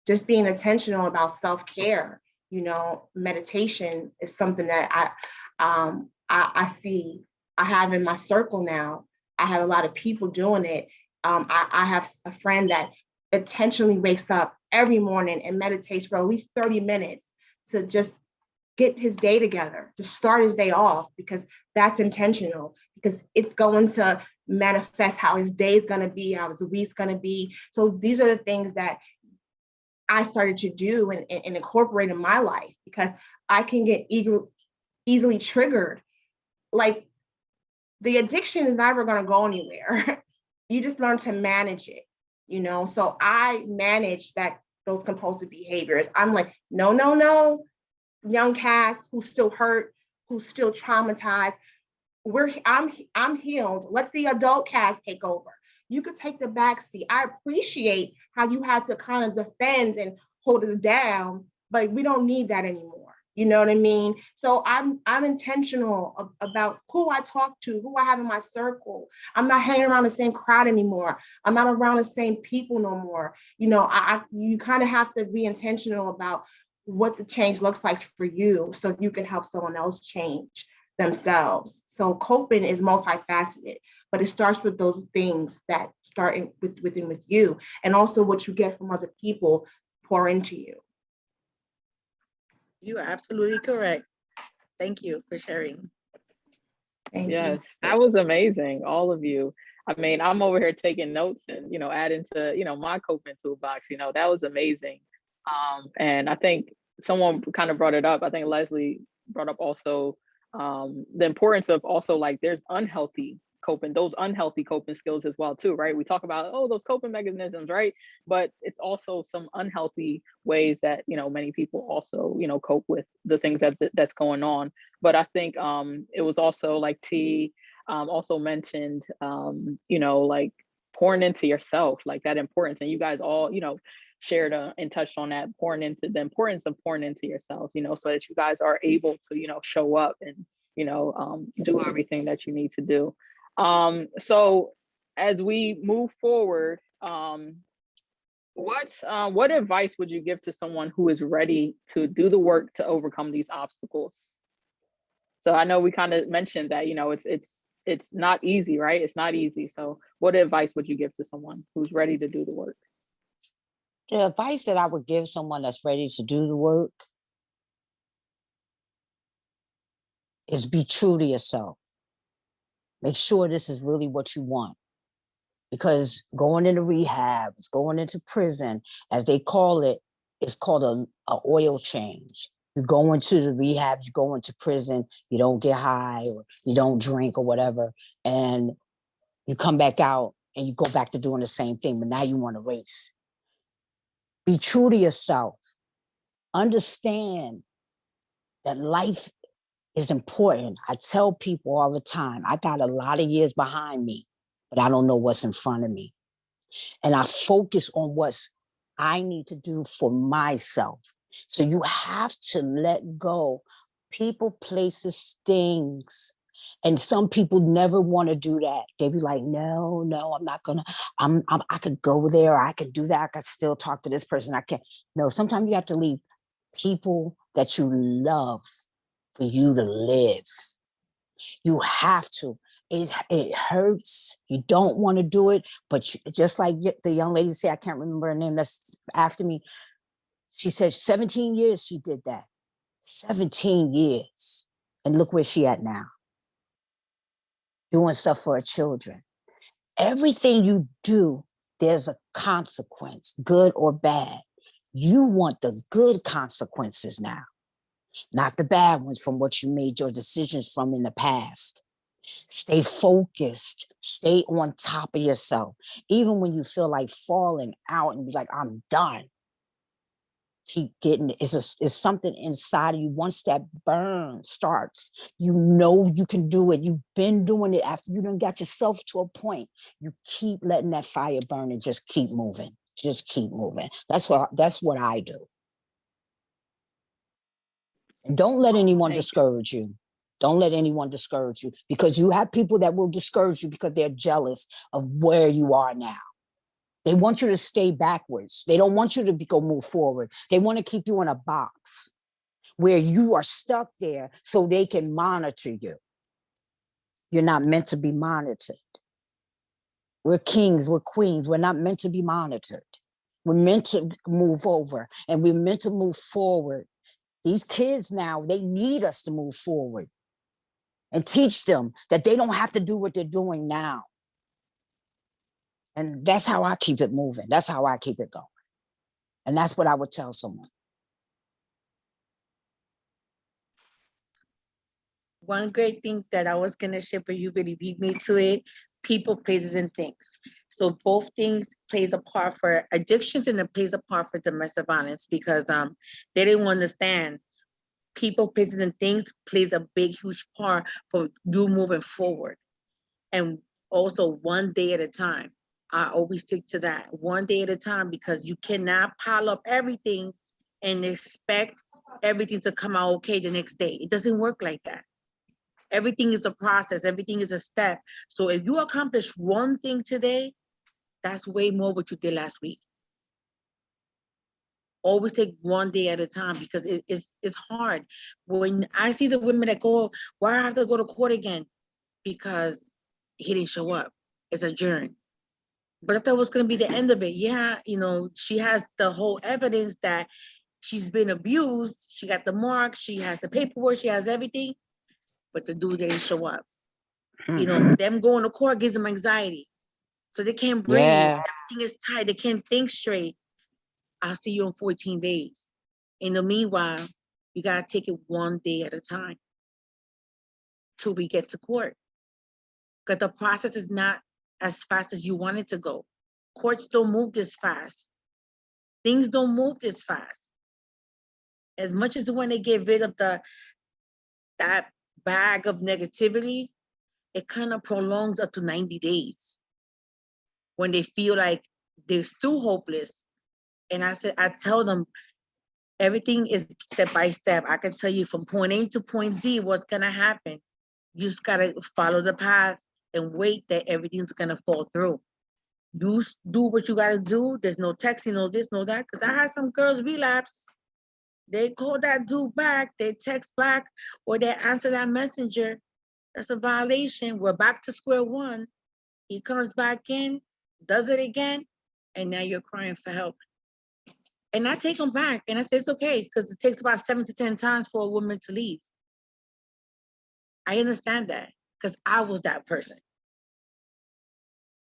just being intentional about self-care. You know, meditation is something that I see I have in my circle now. I have a lot of people doing it. I have a friend that intentionally wakes up every morning and meditates for at least 30 minutes to just get his day together, to start his day off, because that's intentional, because it's going to manifest how his day is going to be, how his week's going to be. So these are the things that I started to do and incorporate in my life, because I can get easily triggered. Like, the addiction is never going to go anywhere. You just learn to manage it, you know? So I manage those compulsive behaviors. I'm like, no, young Cass, who's still hurt, who's still traumatized. I'm healed. Let the adult Cass take over. You could take the back seat. I appreciate how you had to kind of defend and hold us down, but we don't need that anymore. You know what I mean? So I'm intentional about who I talk to, who I have in my circle. I'm not hanging around the same crowd anymore. I'm not around the same people no more. You know, you kind of have to be intentional about what the change looks like for you, so you can help someone else change themselves. So coping is multifaceted, but it starts with those things that start within with you, and also what you get from other people pour into you. You are absolutely correct. Thank you for sharing. Thank you. That was amazing, all of you. I mean, I'm over here taking notes and, you know, adding to, you know, my coping toolbox. You know, that was amazing. And I think someone kind of brought it up. I think Leslie brought up also the importance of also, like, there's those unhealthy coping skills as well too, right? We talk about, oh, those coping mechanisms, right? But it's also some unhealthy ways that, you know, many people also, you know, cope with the things that's going on. But I think it was also, like T also mentioned, you know, like pouring into yourself, like that importance. And you guys all, you know, shared and touched on that, the importance of pouring into yourself, you know, so that you guys are able to, you know, show up and, you know, do everything that you need to do. So as we move forward, what advice would you give to someone who is ready to do the work to overcome these obstacles? So I know we kind of mentioned that, you know, it's not easy, right? It's not easy. So what advice would you give to someone who's ready to do the work? The advice that I would give someone that's ready to do the work is be true to yourself. Make sure this is really what you want. Because going into rehab, going into prison, as they call it, it's called a oil change. You go into the rehab, you go into prison, you don't get high or you don't drink or whatever, and you come back out and you go back to doing the same thing, but now you want to race. Be true to yourself. Understand that life is important. I tell people all the time, I got a lot of years behind me, but I don't know what's in front of me. And I focus on what I need to do for myself. So you have to let go. People, places, things. And some people never want to do that. They be like, no, I'm not gonna, I could go there, I could do that, I could still talk to this person, I can't. No, sometimes you have to leave people that you love for you to live. You have to. It hurts. You don't want to do it, but just like the young lady said, I can't remember her name, that's after me. She said 17 years she did that. 17 years. And look where she at now. Doing stuff for her children. Everything you do, there's a consequence, good or bad. You want the good consequences now, not the bad ones from what you made your decisions from in the past. Stay focused, stay on top of yourself. Even when you feel like falling out and be like, I'm done. Keep getting it. It's something inside of you. Once that burn starts, you know you can do it. You've been doing it after you done got yourself to a point. You keep letting that fire burn and just keep moving. Just keep moving. That's what I do. And don't let anyone discourage you. Don't let anyone discourage you, because you have people that will discourage you because they're jealous of where you are now. They want you to stay backwards. They don't want you to go move forward. They want to keep you in a box where you are stuck there so they can monitor you. You're not meant to be monitored. We're kings, we're queens. We're not meant to be monitored. We're meant to move over and we're meant to move forward. These kids now, they need us to move forward and teach them that they don't have to do what they're doing now. And that's how I keep it moving. That's how I keep it going. And that's what I would tell someone. One great thing that I was gonna share, but you really beat me to it, people, places, and things. So both things plays a part for addictions and it plays a part for domestic violence because they didn't understand people, places, and things plays a big, huge part for you moving forward. And also one day at a time. I always stick to that, one day at a time, because you cannot pile up everything and expect everything to come out okay the next day. It doesn't work like that. Everything is a process, everything is a step. So if you accomplish one thing today, that's way more what you did last week. Always take one day at a time because it's hard. When I see the women that go, why do I have to go to court again? Because he didn't show up. It's adjourned. But I thought it was going to be the end of it. Yeah, you know, she has the whole evidence that she's been abused. She got the mark. She has the paperwork. She has everything. But the dude didn't show up. You know, them going to court gives them anxiety. So they can't breathe. Yeah. Everything is tight. They can't think straight. I'll see you in 14 days. In the meanwhile, you got to take it one day at a time till we get to court. Because the process is not as fast as you want it to go. Courts don't move this fast. Things don't move this fast. As much as when they get rid of that bag of negativity, it kind of prolongs up to 90 days. When they feel like they're still hopeless. And I tell them, everything is step by step. I can tell you from point A to point D what's gonna happen. You just gotta follow the path and wait that everything's gonna fall through. You do what you gotta do. There's no texting, no this, no that. Because I had some girls relapse. They call that dude back, they text back, or they answer that messenger. That's a violation. We're back to square one. He comes back in, does it again, and now you're crying for help. And I take them back and I say, it's okay, because it takes about 7 to 10 times for a woman to leave. I understand that because I was that person.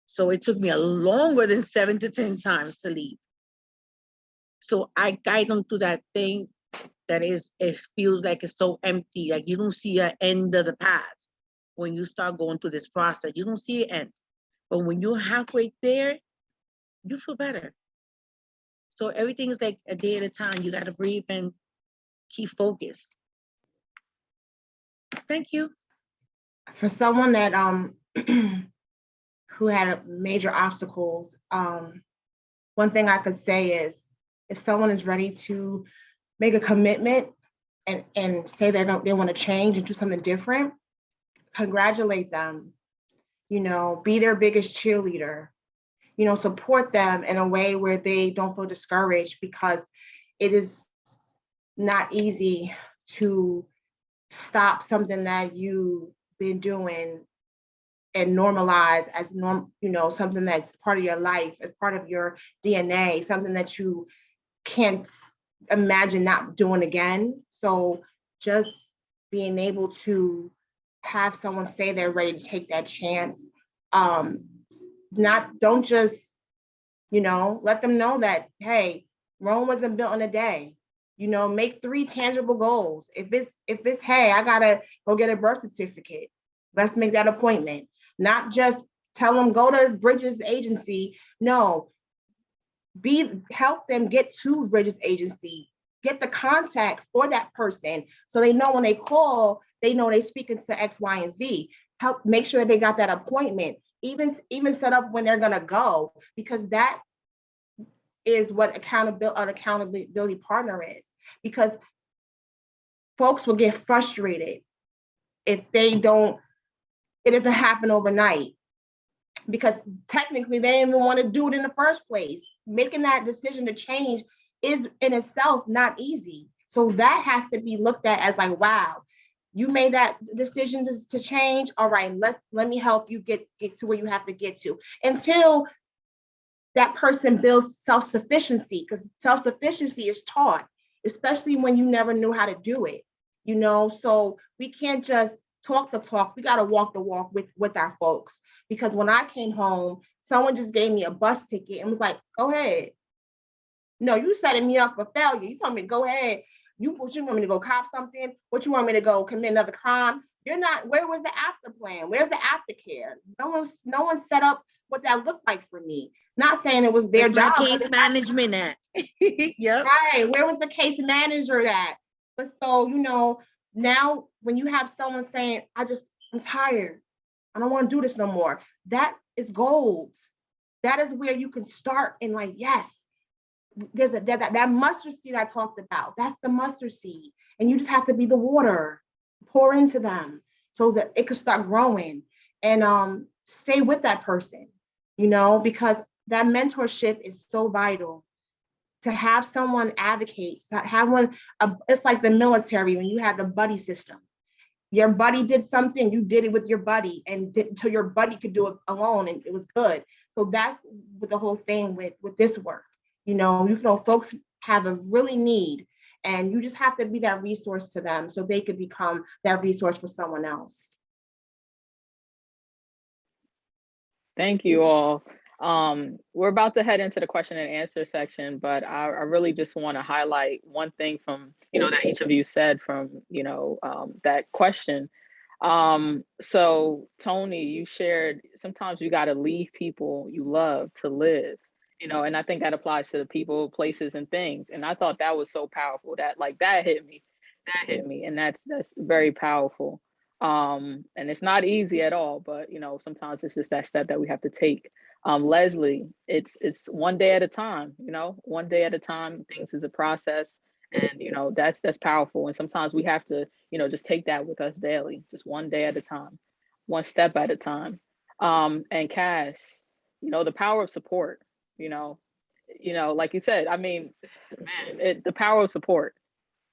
So it took me a longer than 7 to 10 times to leave. So I guide them through that thing that it feels like it's so empty. Like you don't see an end of the path when you start going through this process. You don't see an end. But when you're halfway there, you feel better. So everything is like a day at a time. You got to breathe and keep focused. Thank you. For someone that who had major obstacles, one thing I could say is if someone is ready to make a commitment and say they want to change and do something different, congratulate them, you know, be their biggest cheerleader, you know, support them in a way where they don't feel discouraged, because it is not easy to stop something that you've been doing and normalize as you know, something that's part of your life, as part of your DNA, something that you can't imagine not doing again. So just being able to have someone say they're ready to take that chance. Don't just, you know, let them know that, hey, Rome wasn't built in a day. You know, make 3 tangible goals. If it's, hey, I gotta go get a birth certificate, let's make that appointment. Not just tell them go to Bridges agency. No, help them get to Bridges agency, get the contact for that person so they know when they call, they know they're speaking to X, Y, and Z. Help make sure that they got that appointment, even set up when they're gonna go, because that is what an accountability partner is. Because folks will get frustrated if it doesn't happen overnight. because technically they didn't even want to do it in the first place. Making that decision to change is in itself not easy. So that has to be looked at as like, wow, you made that decision to change. All right, let me help you get to where you have to get to, until that person builds self-sufficiency, because self-sufficiency is taught, especially when you never knew how to do it, you know? So we can't just talk the talk, we got to walk the walk with our folks. Because when I came home, someone just gave me a bus ticket and was like, go ahead. No, you setting me up for failure. You told me to go ahead. What you want me to go cop something? What you want me to go commit another crime? You're not, where was the after plan? Where's the aftercare? No one set up what that looked like for me. Not saying it was their job. Case management at. Yep. Right. Where was the case manager at? But so, you know, now when you have someone saying, I'm tired, I don't want to do this no more, that is gold. That is where you can start and like, yes, there's that mustard seed I talked about. That's the mustard seed. And you just have to be the water, pour into them so that it could start growing, and stay with that person, you know, because that mentorship is so vital. To have someone advocate, to have one, it's like the military when you have the buddy system. Your buddy did something, you did it with your buddy, and until your buddy could do it alone, and it was good. So that's with the whole thing with this work. You know, folks have a really need, and you just have to be that resource to them so they could become that resource for someone else. Thank you all. We're about to head into the question and answer section, but I really just want to highlight one thing from, that each of you said from, that question. So Toni, you shared, sometimes you got to leave people you love to live, and I think that applies to the people, places, and things. And I thought that was so powerful, that hit me. And that's very powerful. And it's not easy at all, but sometimes it's just that step that we have to take. Leslie, it's one day at a time, one day at a time. Things is a process, and that's powerful. And sometimes we have to just take that with us daily, just one day at a time, one step at a time. And Cass, the power of support, like you said, I mean, man, the power of support.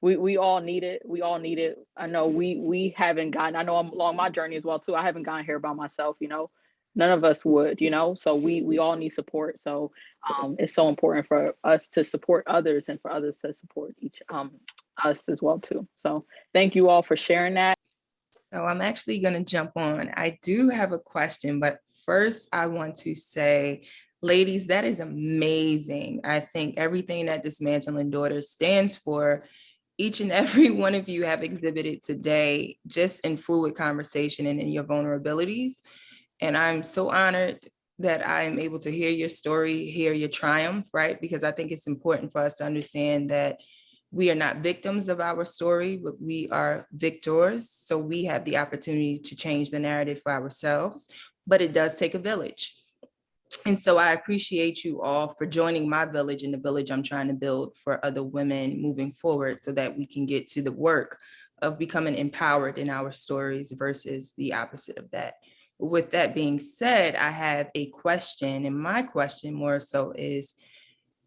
We all need it. We all need it. I know we haven't gotten, I know I'm along my journey as well too. I haven't gotten here by myself, none of us would, so we all need support. So it's so important for us to support others and for others to support us as well too. So thank you all for sharing that. So I'm actually going to jump on. I do have a question, but first I want to say, ladies, that is amazing. I think everything that Dismantling Daughters stands for, each and every one of you have exhibited today, just in fluid conversation and in your vulnerabilities. And I'm so honored that I am able to hear your story, hear your triumph, right? Because I think it's important for us to understand that we are not victims of our story, but we are victors. So we have the opportunity to change the narrative for ourselves, but it does take a village. And so I appreciate you all for joining my village and the village I'm trying to build for other women moving forward, so that we can get to the work of becoming empowered in our stories versus the opposite of that. With that being said, I have a question, and my question more so is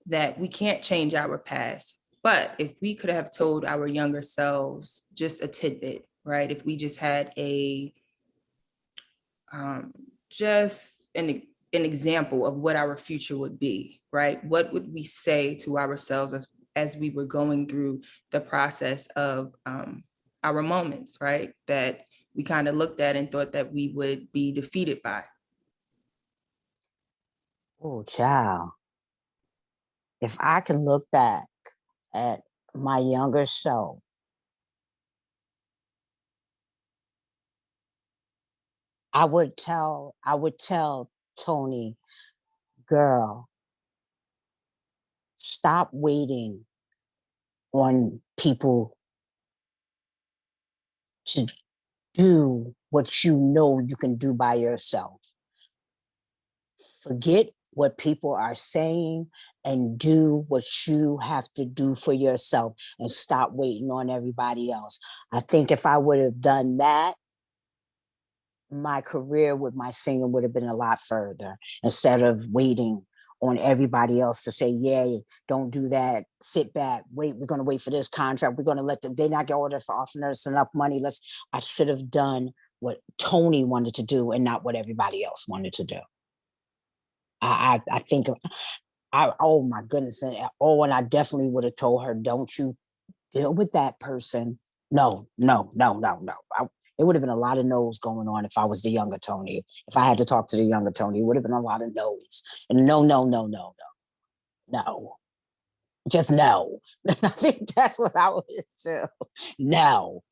that we can't change our past, but if we could have told our younger selves just a tidbit, right? If we just had just an example of what our future would be, right? What would we say to ourselves as we were going through the process of our moments, right? That we kind of looked at and thought that we would be defeated by. Oh, child. If I can look back at my younger self, I would tell Toni, girl, stop waiting on people to do what you know you can do by yourself. Forget what people are saying and do what you have to do for yourself, and stop waiting on everybody else. I think if I would have done that, my career with my singing would have been a lot further, instead of waiting on everybody else to say, yeah, don't do that, sit back, wait, we're going to wait for this contract, we're going to let them, they're not going to offer us enough money, I should have done what Toni wanted to do and not what everybody else wanted to do. I think, oh my goodness, and I definitely would have told her, don't you deal with that person. No. It would have been a lot of no's going on if I was the younger Toni. If I had to talk to the younger Toni, it would have been a lot of no's. And no. Just no. I think that's what I would do. No.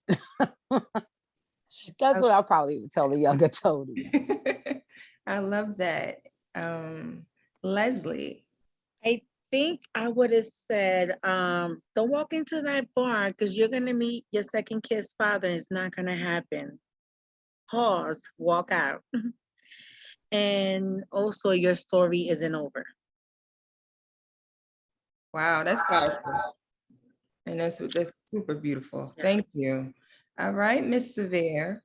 That's what I probably would tell the younger Toni. I love that. Leslie. I think I would have said, don't walk into that bar because you're going to meet your second kid's father. It's not going to happen. Pause, walk out. And also, your story isn't over. Wow, that's powerful. And that's super beautiful. Yeah. Thank you. All right, Miss Severe.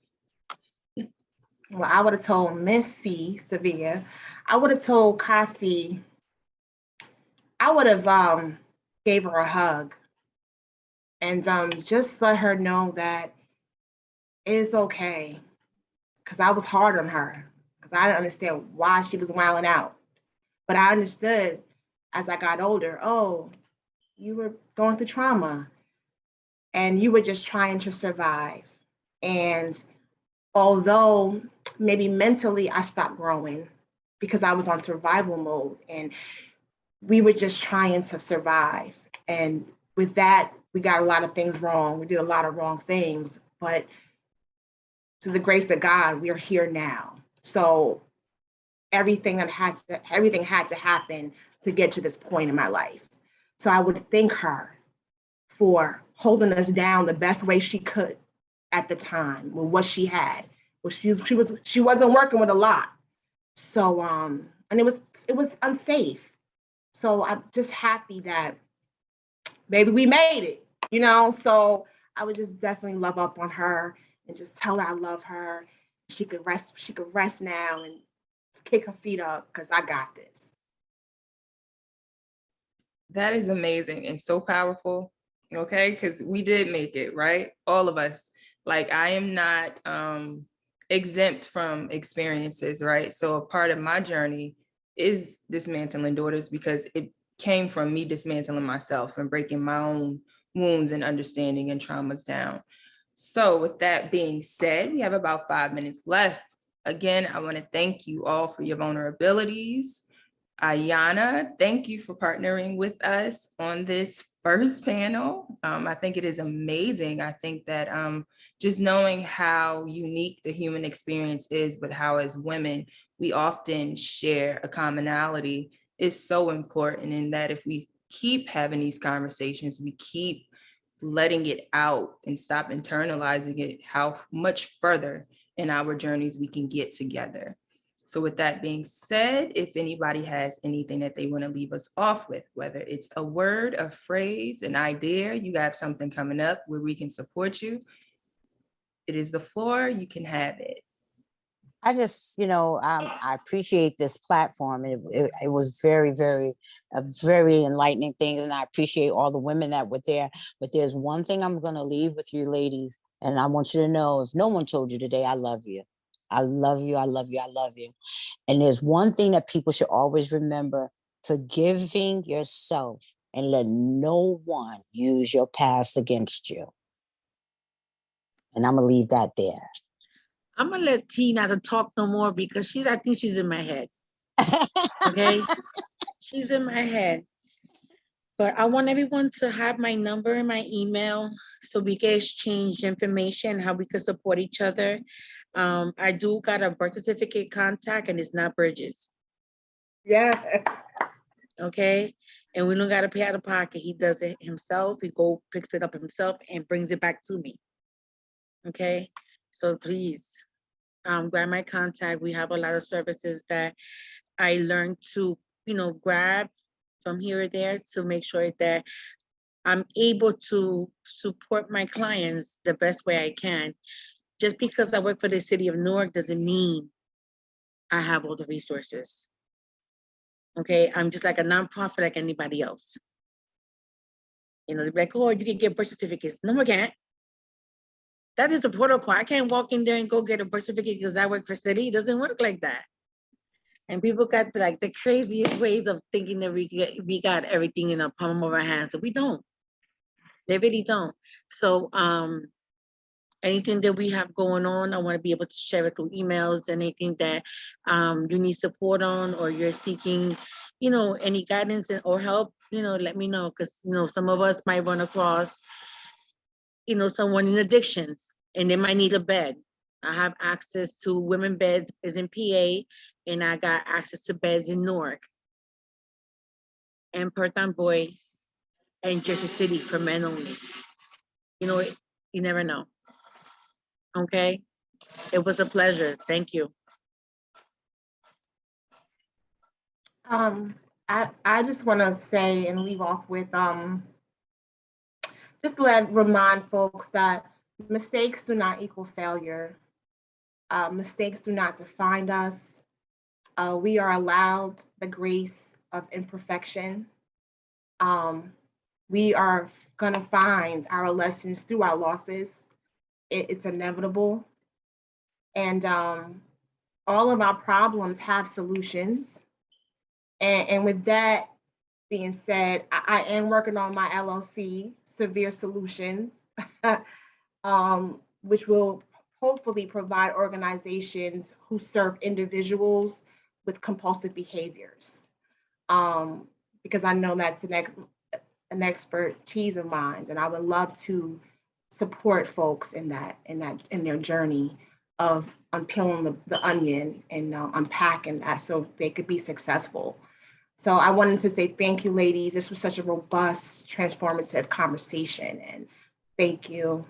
Well, I would have told Missy Severe. I would have told Cassie. I would have gave her a hug and just let her know that it's okay. Because I was hard on her. Because I didn't understand why she was wilding out. But I understood as I got older, oh, you were going through trauma and you were just trying to survive. And although maybe mentally I stopped growing because I was on survival mode and we were just trying to survive. And with that, we got a lot of things wrong. We did a lot of wrong things, but to the grace of God, we are here now. So everything had to happen to get to this point in my life. So I would thank her for holding us down the best way she could at the time with what she had. Well, she wasn't working with a lot. So and it was unsafe. So I'm just happy that maybe we made it, you know? So I would just definitely love up on her and just tell her I love her. She could rest now and kick her feet up because I got this. That is amazing and so powerful. Okay, because we did make it, right? All of us. Like, I am not exempt from experiences, right? So a part of my journey is dismantling daughters because it came from me dismantling myself and breaking my own wounds and understanding and traumas down. So with that being said, we have about 5 minutes left. Again, I want to thank you all for your vulnerabilities. Iyana, thank you for partnering with us on this first panel. I think it is amazing. I think that just knowing how unique the human experience is, but how as women, we often share a commonality is so important, in that if we keep having these conversations, we keep letting it out and stop internalizing it, how much further in our journeys we can get together. So with that being said, if anybody has anything that they want to leave us off with, whether it's a word, a phrase, an idea, you got something coming up where we can support you, it is the floor, you can have it. I just, I appreciate this platform. It was very, very, very enlightening things. And I appreciate all the women that were there. But there's one thing I'm going to leave with you ladies. And I want you to know, if no one told you today, I love you. I love you. I love you. I love you. And there's one thing that people should always remember: forgiving yourself and let no one use your past against you. And I'm going to leave that there. I'm gonna let T not to talk no more because I think she's in my head. Okay, she's in my head. But I want everyone to have my number and my email so we can exchange information, how we can support each other. I do got a birth certificate contact, and it's not Bridges. Yeah. Okay, and we don't gotta pay out of pocket. He does it himself. He picks it up himself and brings it back to me. Okay, so please. Grab my contact. We have a lot of services that I learned to, grab from here or there to make sure that I'm able to support my clients the best way I can. Just because I work for the city of Newark doesn't mean I have all the resources. Okay, I'm just like a nonprofit like anybody else. You know, they're like, oh, you can get birth certificates. No, I can't. That is a protocol. I can't walk in there and go get a birth certificate because I work for city. It doesn't work like that. And people got like the craziest ways of thinking that we got everything in the palm of our hands. And we don't. They really don't. So anything that we have going on, I want to be able to share it through emails. Anything that you need support on, or you're seeking, you know, any guidance or help, you know, let me know. Because, you know, some of us might run across, you know, someone in addictions and they might need a bed. I have access to women beds is in PA, and I got access to beds in Newark and Perth Amboy and Jersey City for men only. You know, you never know. Okay. It was a pleasure. Thank you. I just want to say and leave off with just to remind folks that mistakes do not equal failure. Mistakes do not define us. We are allowed the grace of imperfection. We are going to find our lessons through our losses. It's inevitable. And all of our problems have solutions. And with that being said, I am working on my LLC, Severe Solutions, which will hopefully provide organizations who serve individuals with compulsive behaviors. Because I know that's an expertise of mine, and I would love to support folks in their journey of unpeeling the onion and unpacking that so they could be successful. So I wanted to say thank you, ladies. This was such a robust, transformative conversation, and thank you.